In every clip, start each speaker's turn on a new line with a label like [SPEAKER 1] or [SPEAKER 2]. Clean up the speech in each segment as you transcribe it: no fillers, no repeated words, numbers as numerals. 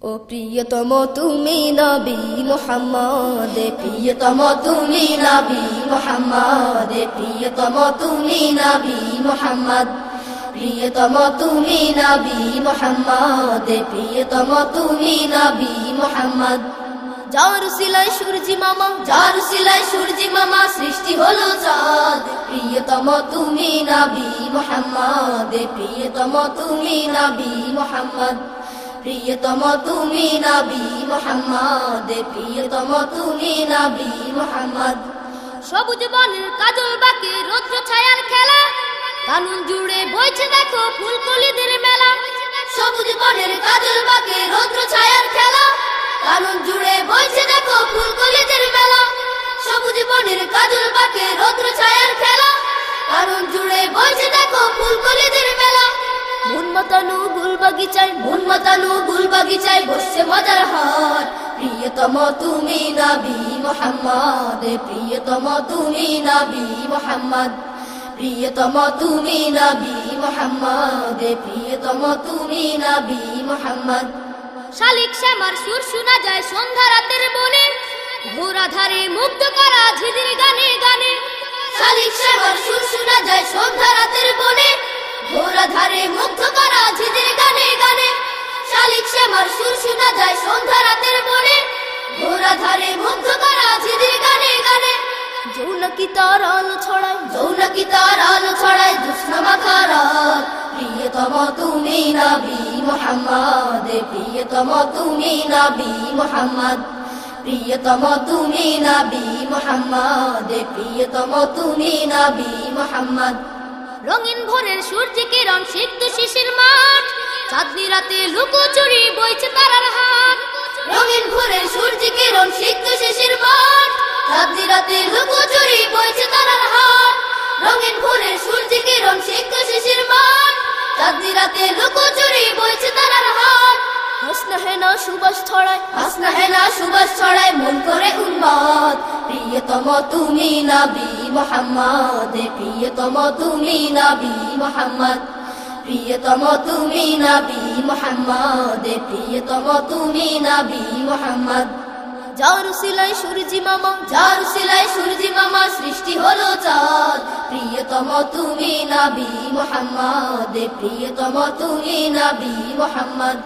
[SPEAKER 1] ও প্রিয়তম তুমি নবী মুহাম্মদ, প্রিয়তম তুমি নবী মুহাম্মদ, প্রিয়তম তুমি নবী মুহাম্মদ, প্রিয়তম তুমি নবী মুহাম্মদ, প্রিয়তম তুমি নবী মুহাম্মদ। যার উসিলায় সূর্যি মামা, যার উসিলায় সূর্যি মামা সৃষ্টি হলো চাঁদ, প্রিয়তম তুমি নবী মুহাম্মদ, প্রিয়তম তুমি নবী মুহাম্মদ, প্রিয়তম তুমি নবী মুহাম্মদ, প্রিয়তম তুমি নবী মুহাম্মদ। সবুজ বনের কাজল বাকে রৌদ্র ছায়ার খেলা, কানন জুড়ে বইছে দেখো ফুলকলিদের মেলা। সবুজ বনের কাজল বাকে রৌদ্র ছায়ার খেলা, কানন জুড়ে বইছে দেখো ফুলকলিদের মেলা। সবুজ বনের কাজল বাকে রৌদ্র ছায়ার খেলা, কানন জুড়ে বইছে দেখো ফুলকলিদের মেলা। মন মাতানো গুল বাগিচায়, মন মাতানো গুল বাগিচায় বসছে মজার হাট, প্রিয়তম তুমি নবী মুহাম্মদ, প্রিয়তম তুমি নবী মুহাম্মদ, প্রিয়তম তুমি নবী মুহাম্মদ, প্রিয়তম তুমি নবী মুহাম্মদ। শালিক শ্যামার সুর শোনা যায় সন্ধ্যা রাতের বনে, ঘোরা ধারে মুগ্ধ করা ঝিঝির গানে গানে। শালিক শ্যামার সুর শোনা যায় সন্ধ্যা রাতের বনে, ঘোরা ধারে মুগ্ধ করা ঝিঝির গানে গানে। শালিক শ্যামার সুর শোনা যায় সন্ধ্যা রাতের বনে, ঘোরা ধারে মুগ্ধ করা ঝিঝির গানে গানে। জৌনকি তার আলো ছড়ায়, জৌনকি তার আলো ছড়ায় জ্যোৎস্না মাখা রাত, প্রিয়তম তুমি নবী মুহাম্মদ, প্রিয়তম তুমি নবী মুহাম্মদ, প্রিয়তম তুমি নবী মুহাম্মদ, প্রিয়তম তুমি নবী মুহাম্মদ। রঙিন ভোরের সূর্য কিরণ সিক্ত শিশির মাঠ, চাঁদনি রাতে লুকোচুরি বইছে তারার হাট। রঙিন ভোরের সূর্য কিরণ সিক্ত শিশির মাঠ, চাঁদনি রাতে লুকোচুরি বইছে তারার হাট। রঙিন ভোরের সূর্য কিরণ সিক্ত শিশির মাঠ, চাঁদনি রাতে লুকোচুরি বইছে তারার হাট। হাসনা হেনা সুবাস ছড়ায়, হাসনা হেনা সুবাস ছড়ায় মন করে উন্মাদ, প্রিয়তম তুমি নবী মুহাম্মদ, প্রিয়তম তুমি নবী মুহাম্মদ, প্রিয়তম তুমি নবী মুহাম্মদ, প্রিয়তম তুমি নবী মুহাম্মদ। যার উসিলায় সূর্যি মামা, যার উসিলায় সূর্যি মামা সৃষ্টি হলো চাঁদ, প্রিয়তম তুমি নবী মুহাম্মদ, প্রিয়তম তুমি নবী মুহাম্মদ,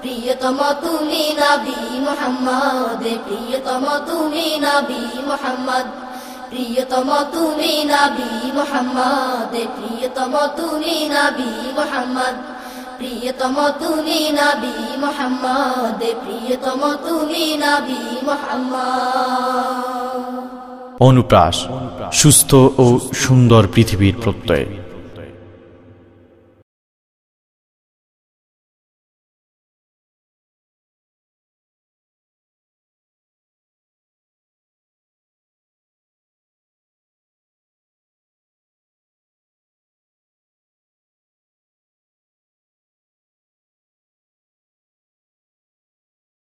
[SPEAKER 1] প্রিয়তম তুমি নবী মুহাম্মদ, প্রিয়তম তুমি নবী মুহাম্মদ, প্রিয়তম তুমি নবী মুহাম্মদ, প্রিয়তম তুমি নবী মুহাম্মদ, প্রিয়তম তুমি নবী মুহাম্মদ, প্রিয়তম তুমি নবী মুহাম্মদ।
[SPEAKER 2] অনুপ্রাস, সুস্থ ও সুন্দর পৃথিবীর প্রত্যয়।